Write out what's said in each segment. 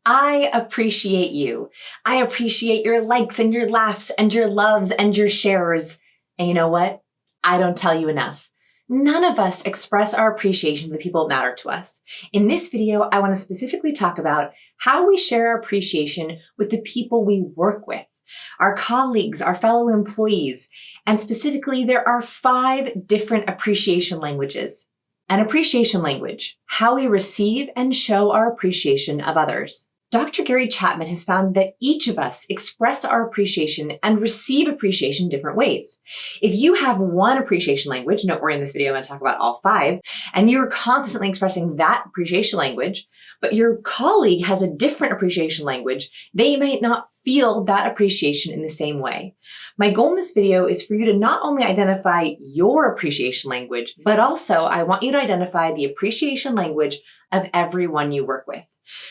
I appreciate you. I appreciate your likes and your laughs and your loves and your shares. And you know what? I don't tell you enough. None of us express our appreciation to the people that matter to us. In this video, I want to specifically talk about how we share our appreciation with the people we work with, our colleagues, our fellow employees, and specifically, there are 5 different appreciation languages. An appreciation language, how we receive and show our appreciation of others. Dr. Gary Chapman has found that each of us express our appreciation and receive appreciation in different ways. If you have one appreciation language, note we're in this video, I'm going to talk about all 5, and you're constantly expressing that appreciation language, but your colleague has a different appreciation language, they might not feel that appreciation in the same way. My goal in this video is for you to not only identify your appreciation language, but also I want you to identify the appreciation language of everyone you work with.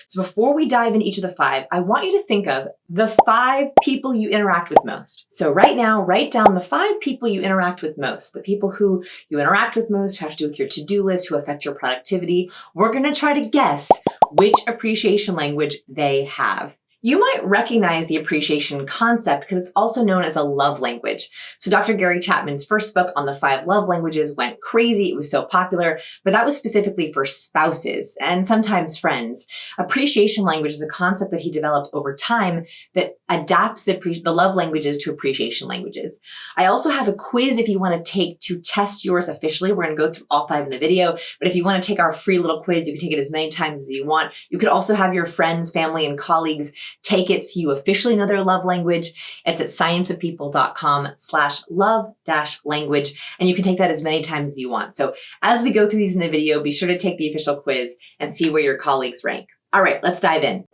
So before we dive into each of the 5, I want you to think of the 5 people you interact with most. So right now, write down the 5 people you interact with most, the people who you interact with most, who have to do with your to-do list, who affect your productivity. We're going to try to guess which appreciation language they have. You might recognize the appreciation concept because it's also known as a love language. So Dr. Gary Chapman's first book on the 5 love languages went crazy. It was so popular, but that was specifically for spouses and sometimes friends. Appreciation language is a concept that he developed over time that adapts the love languages to appreciation languages. I also have a quiz if you want to take to test yours officially. We're going to go through all 5 in the video, but if you want to take our free little quiz, you can take it as many times as you want. You could also have your friends, family, and colleagues take it so you officially know their love language. It's at scienceofpeople.com/love-language, and you can take that as many times as you want. So as we go through these in the video, be sure to take the official quiz and see where your colleagues rank. All right, let's dive in.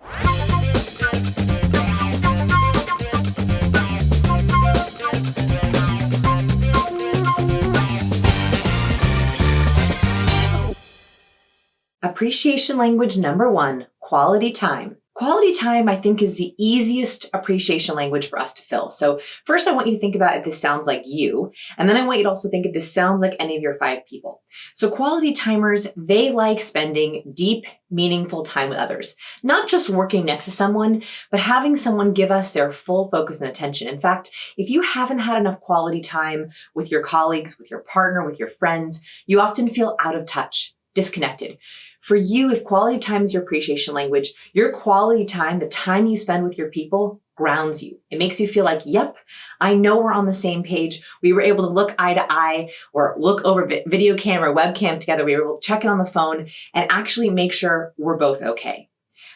Appreciation language number 1, quality time. Quality time, I think, is the easiest appreciation language for us to fill. So first, I want you to think about if this sounds like you, and then I want you to also think if this sounds like any of your 5 people. So quality timers, they like spending deep, meaningful time with others, not just working next to someone, but having someone give us their full focus and attention. In fact, if you haven't had enough quality time with your colleagues, with your partner, with your friends, you often feel out of touch, disconnected. For you, if quality time is your appreciation language, your quality time, the time you spend with your people, grounds you. It makes you feel like, yep, I know we're on the same page. We were able to look eye to eye or look over video camera, webcam together. We were able to check it on the phone and actually make sure we're both okay.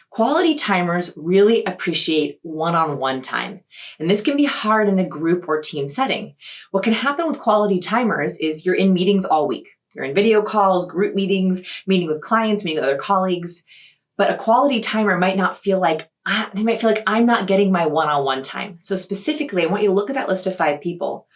Quality timers really appreciate one-on-one time. And this can be hard in a group or team setting. What can happen with quality timers is you're in meetings all week. You're in video calls, group meetings, meeting with clients, meeting with other colleagues. But a quality timer might not feel like, they might feel like I'm not getting my one-on-one time. So specifically, I want you to look at that list of 5 people.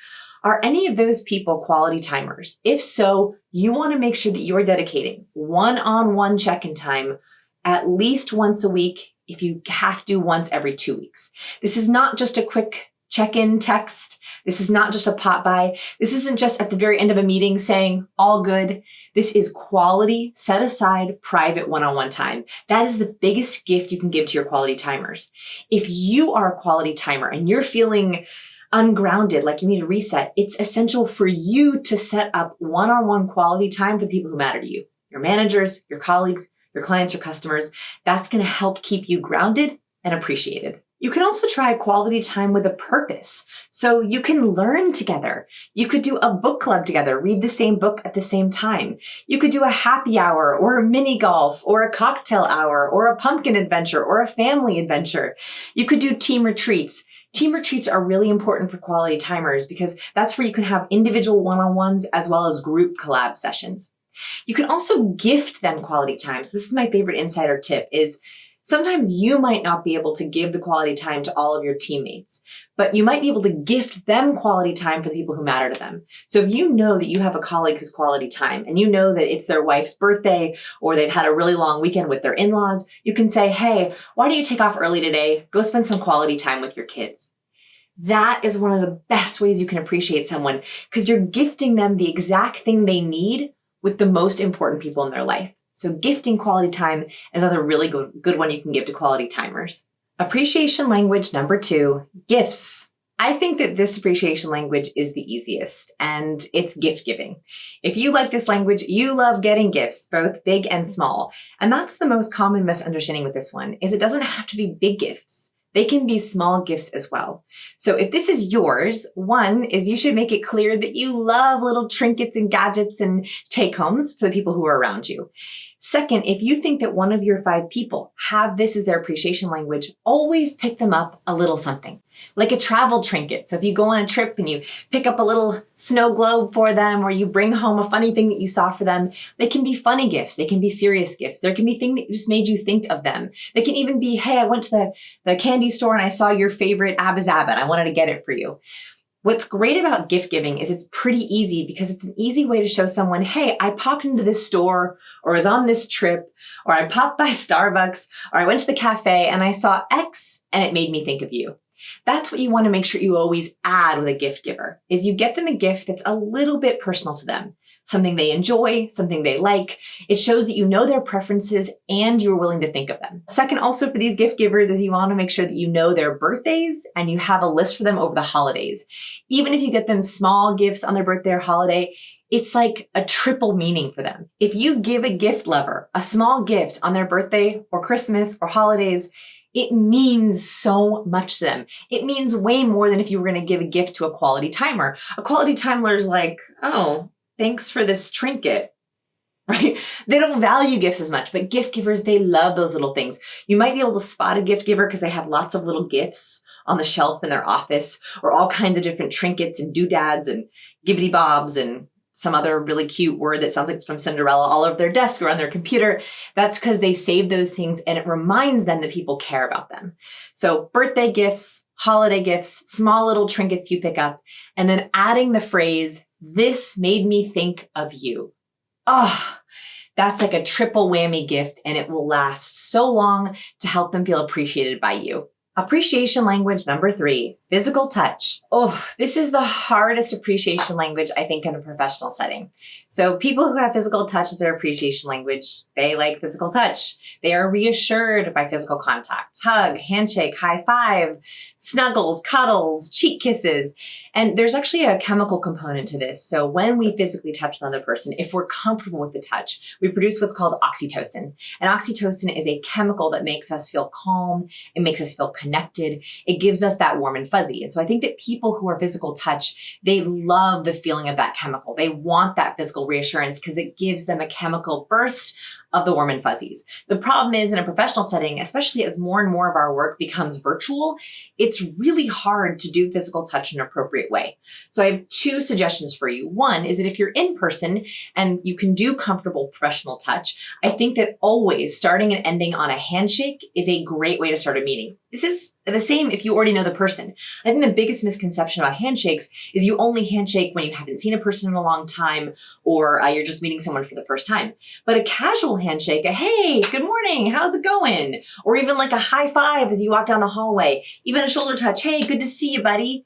Are any of those people quality timers? If so, you want to make sure that you are dedicating one-on-one check-in time at least once a week, if you have to, once every 2 weeks. This is not just a quick check-in text. This is not just a pop by. This isn't just at the very end of a meeting saying, all good. This is quality, set aside, private one-on-one time. That is the biggest gift you can give to your quality timers. If you are a quality timer and you're feeling ungrounded, like you need a reset, it's essential for you to set up one-on-one quality time for the people who matter to you. Your managers, your colleagues, your clients, your customers. That's going to help keep you grounded and appreciated. You can also try quality time with a purpose. So you can learn together. You could do a book club together, read the same book at the same time. You could do a happy hour or a mini golf or a cocktail hour or a pumpkin adventure or a family adventure. You could do team retreats. Team retreats are really important for quality timers because that's where you can have individual one-on-ones as well as group collab sessions. You can also gift them quality time. So this is my favorite insider tip is sometimes you might not be able to give the quality time to all of your teammates, but you might be able to gift them quality time for the people who matter to them. So if you know that you have a colleague who's quality time and you know that it's their wife's birthday or they've had a really long weekend with their in-laws, you can say, hey, why don't you take off early today? Go spend some quality time with your kids. That is one of the best ways you can appreciate someone because you're gifting them the exact thing they need with the most important people in their life. So gifting quality time is another really good one you can give to quality timers. Appreciation language number 2, gifts. I think that this appreciation language is the easiest, and it's gift giving. If you like this language, you love getting gifts, both big and small. And that's the most common misunderstanding with this one, is it doesn't have to be big gifts. They can be small gifts as well. So if this is yours, one is you should make it clear that you love little trinkets and gadgets and take-homes for the people who are around you. Second, if you think that one of your 5 people have this as their appreciation language, always pick them up a little something, like a travel trinket. So if you go on a trip and you pick up a little snow globe for them, or you bring home a funny thing that you saw for them, they can be funny gifts. They can be serious gifts. There can be things that just made you think of them. They can even be, hey, I went to the candy store and I saw your favorite Abba Zaba and I wanted to get it for you. What's great about gift giving is it's pretty easy because it's an easy way to show someone, hey, I popped into this store or was on this trip, or I popped by Starbucks, or I went to the cafe and I saw X and it made me think of you. That's what you want to make sure you always add with a gift giver, is you get them a gift that's a little bit personal to them, something they enjoy, something they like. It shows that you know their preferences and you're willing to think of them. Second, also for these gift givers, is you want to make sure that you know their birthdays and you have a list for them over the holidays. Even if you get them small gifts on their birthday or holiday, it's like a triple meaning for them. If you give a gift lover a small gift on their birthday or Christmas or holidays, it means so much to them. It means way more than if you were going to give a gift to a quality timer. A quality timer is like, oh, thanks for this trinket, right? They don't value gifts as much, but gift givers, they love those little things. You might be able to spot a gift giver because they have lots of little gifts on the shelf in their office, or all kinds of different trinkets and doodads and gibbity bobs and some other really cute word that sounds like it's from Cinderella all over their desk or on their computer. That's because they save those things and it reminds them that people care about them. So birthday gifts, holiday gifts, small little trinkets you pick up, and then adding the phrase, this made me think of you. Oh, that's like a triple whammy gift, and it will last so long to help them feel appreciated by you. Appreciation language number 3, physical touch. Oh, this is the hardest appreciation language, I think, in a professional setting. So people who have physical touch as their appreciation language, they like physical touch. They are reassured by physical contact, hug, handshake, high five, snuggles, cuddles, cheek kisses. And there's actually a chemical component to this. So when we physically touch another person, if we're comfortable with the touch, we produce what's called oxytocin. And oxytocin is a chemical that makes us feel calm. It makes us feel connected. It gives us that warm and fuzzy. And so I think that people who are physical touch, they love the feeling of that chemical. They want that physical reassurance because it gives them a chemical burst of the warm and fuzzies. The problem is, in a professional setting, especially as more and more of our work becomes virtual, it's really hard to do physical touch in an appropriate way. So I have 2 suggestions for you. One is that if you're in person and you can do comfortable professional touch, I think that always starting and ending on a handshake is a great way to start a meeting. This is the same if you already know the person. I think the biggest misconception about handshakes is you only handshake when you haven't seen a person in a long time, or you're just meeting someone for the first time. But a casual handshake, a hey, good morning, how's it going? Or even like a high five as you walk down the hallway, even a shoulder touch, hey, good to see you, buddy.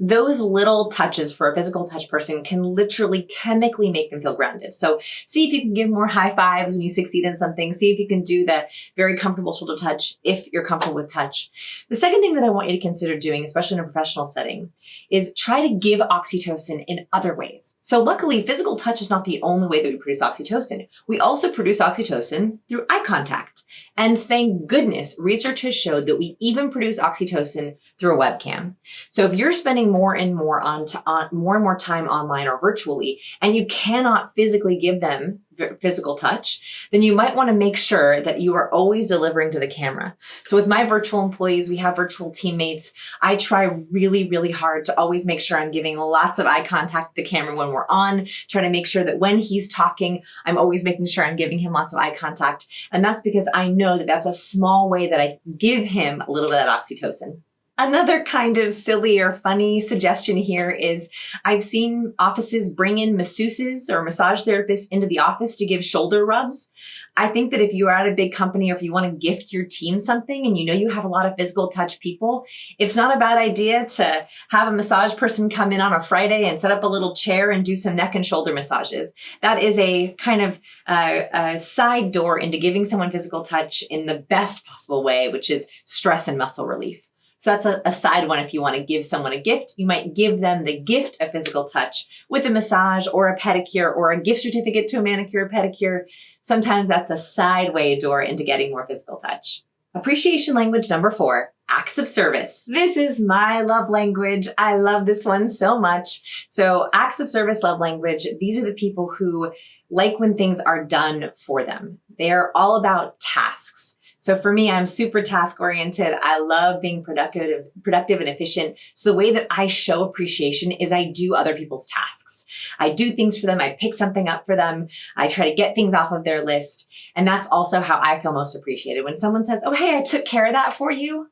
Those little touches for a physical touch person can literally chemically make them feel grounded. So see if you can give more high fives when you succeed in something. See if you can do the very comfortable shoulder touch if you're comfortable with touch. The second thing that I want you to consider doing, especially in a professional setting, is try to give oxytocin in other ways. So luckily, physical touch is not the only way that we produce oxytocin. We also produce oxytocin through eye contact. And thank goodness, research has showed that we even produce oxytocin through a webcam. So if you're spending more and more time online or virtually, and you cannot physically give them physical touch, then you might want to make sure that you are always delivering to the camera. So with my virtual employees, we have virtual teammates. I try really, really hard to always make sure I'm giving lots of eye contact with the camera when we're on, try to make sure that when he's talking, I'm always making sure I'm giving him lots of eye contact. And that's because I know that that's a small way that I give him a little bit of that oxytocin. Another kind of silly or funny suggestion here is I've seen offices bring in masseuses or massage therapists into the office to give shoulder rubs. I think that if you are at a big company or if you want to gift your team something and you know you have a lot of physical touch people, it's not a bad idea to have a massage person come in on a Friday and set up a little chair and do some neck and shoulder massages. That is a kind of a side door into giving someone physical touch in the best possible way, which is stress and muscle relief. So that's a side one. If you want to give someone a gift, you might give them the gift of physical touch with a massage or a pedicure or a gift certificate to a manicure or pedicure. Sometimes that's a sideway door into getting more physical touch. Appreciation language number 4, acts of service. This is my love language. I love this one so much. So acts of service, love language, these are the people who like when things are done for them. They're all about tasks. So for me, I'm super task oriented. I love being productive and efficient. So the way that I show appreciation is I do other people's tasks. I do things for them. I pick something up for them. I try to get things off of their list. And that's also how I feel most appreciated. When someone says, oh, hey, I took care of that for you.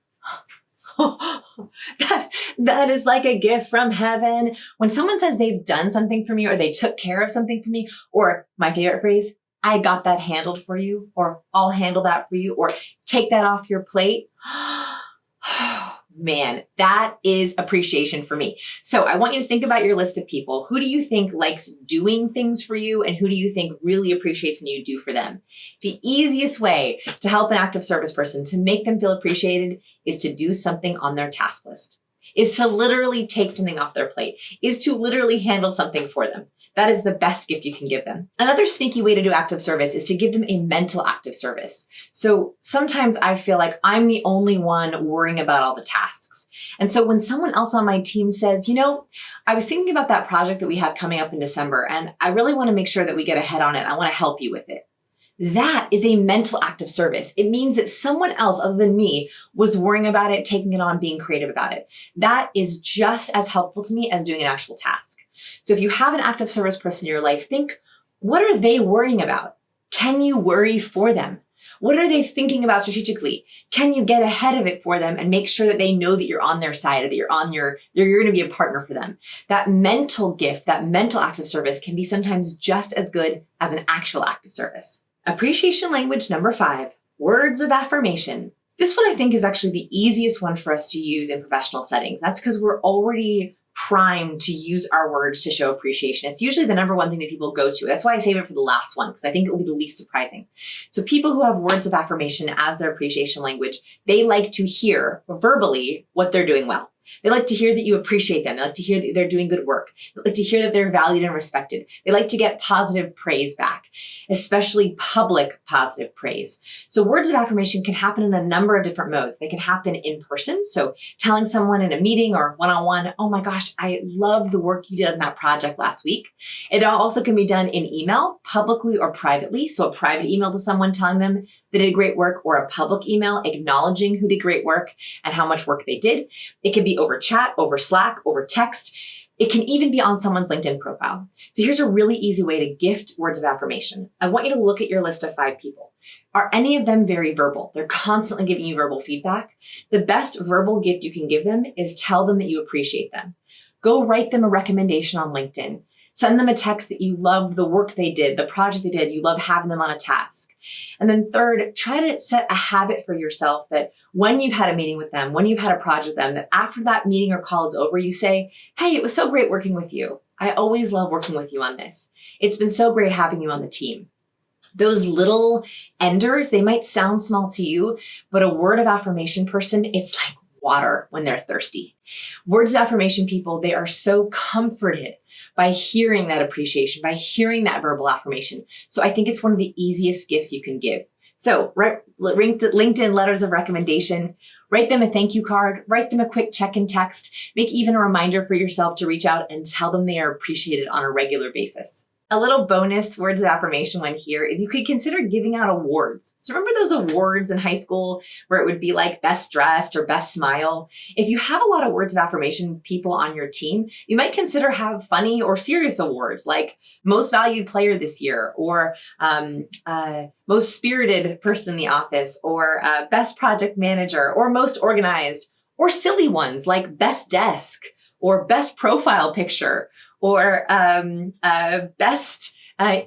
that is like a gift from heaven. When someone says they've done something for me or they took care of something for me, or my favorite phrase, I got that handled for you, or I'll handle that for you, or take that off your plate. Man, that is appreciation for me. So I want you to think about your list of people. Who do you think likes doing things for you, and who do you think really appreciates when you do for them? The easiest way to help an active service person to make them feel appreciated is to do something on their task list, is to literally take something off their plate, is to literally handle something for them. That is the best gift you can give them. Another sneaky way to do active service is to give them a mental active service. So sometimes I feel like I'm the only one worrying about all the tasks. And so when someone else on my team says, you know, I was thinking about that project that we have coming up in December, and I really want to make sure that we get ahead on it. I want to help you with it. That is a mental act of service. It means that someone else other than me was worrying about it, taking it on, being creative about it. That is just as helpful to me as doing an actual task. So if you have an active service person in your life, think, what are they worrying about? Can you worry for them? What are they thinking about strategically? Can you get ahead of it for them and make sure that they know that you're on their side, or that you're going to be a partner for them? That mental gift, that mental act of service can be sometimes just as good as an actual act of service. Appreciation language number 5, words of affirmation. This one I think is actually the easiest one for us to use in professional settings. That's because we're already primed to use our words to show appreciation. It's usually the number one thing that people go to. That's why I save it for the last one, because I think it will be the least surprising. So people who have words of affirmation as their appreciation language, they like to hear verbally what they're doing well. They like to hear that you appreciate them. They like to hear that they're doing good work. They like to hear that they're valued and respected. They like to get positive praise back, especially public positive praise. So words of affirmation can happen in a number of different modes. They can happen in person. So telling someone in a meeting or one-on-one, oh my gosh, I love the work you did on that project last week. It also can be done in email, publicly or privately. So a private email to someone telling them they did great work, or a public email acknowledging who did great work and how much work they did. It can be over chat, over Slack, over text. It can even be on someone's LinkedIn profile. So here's a really easy way to gift words of affirmation. I want you to look at your list of 5 people. Are any of them very verbal? They're constantly giving you verbal feedback. The best verbal gift you can give them is tell them that you appreciate them. Go write them a recommendation on LinkedIn. Send them a text that you loved the work they did, the project they did, you love having them on a task. And then third, try to set a habit for yourself that when you've had a meeting with them, when you've had a project with them, that after that meeting or call is over, you say, hey, it was so great working with you. I always love working with you on this. It's been so great having you on the team. Those little enders, they might sound small to you, but a word of affirmation person, it's like water when they're thirsty. Words of affirmation people, they are so comforted by hearing that appreciation, by hearing that verbal affirmation. So I think it's one of the easiest gifts you can give. So write LinkedIn letters of recommendation, write them a thank you card, write them a quick check-in text, make even a reminder for yourself to reach out and tell them they are appreciated on a regular basis. A little bonus words of affirmation one here is you could consider giving out awards. So remember those awards in high school where it would be like best dressed or best smile? If you have a lot of words of affirmation people on your team, you might consider have funny or serious awards like most valued player this year, or most spirited person in the office, or best project manager, or most organized, or silly ones like best desk or best profile picture or best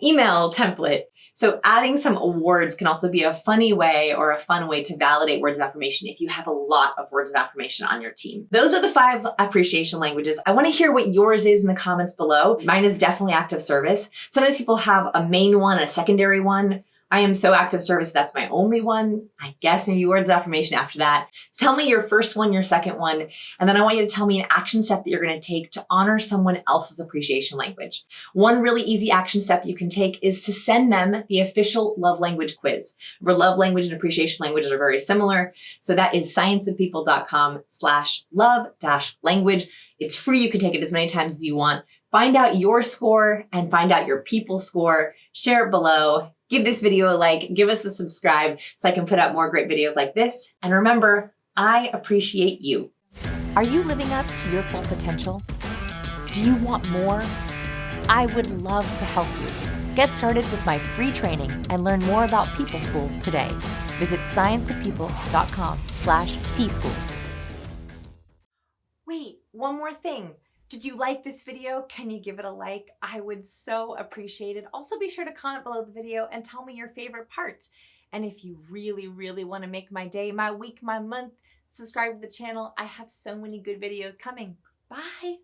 email template. So adding some words can also be a funny way or a fun way to validate words of affirmation if you have a lot of words of affirmation on your team. Those are the 5 appreciation languages. I want to hear what yours is in the comments below. Mine is definitely active service. Sometimes people have a main one and a secondary one. I am so active service, that's my only one. I guess maybe words of affirmation after that. So tell me your first one, your second one, and then I want you to tell me an action step that you're gonna take to honor someone else's appreciation language. One really easy action step you can take is to send them the official love language quiz. Where love language and appreciation languages are very similar. So that is scienceofpeople.com/love-language. It's free, you can take it as many times as you want. Find out your score and find out your people score. Share it below. Give this video a like, give us a subscribe so I can put out more great videos like this. And remember, I appreciate you. Are you living up to your full potential? Do you want more? I would love to help you. Get started with my free training and learn more about People School today. Visit scienceofpeople.com/pschool. Wait, one more thing. Did you like this video? Can you give it a like? I would so appreciate it. Also be sure to comment below the video and tell me your favorite part. And if you really, really want to make my day, my week, my month, subscribe to the channel. I have so many good videos coming. Bye.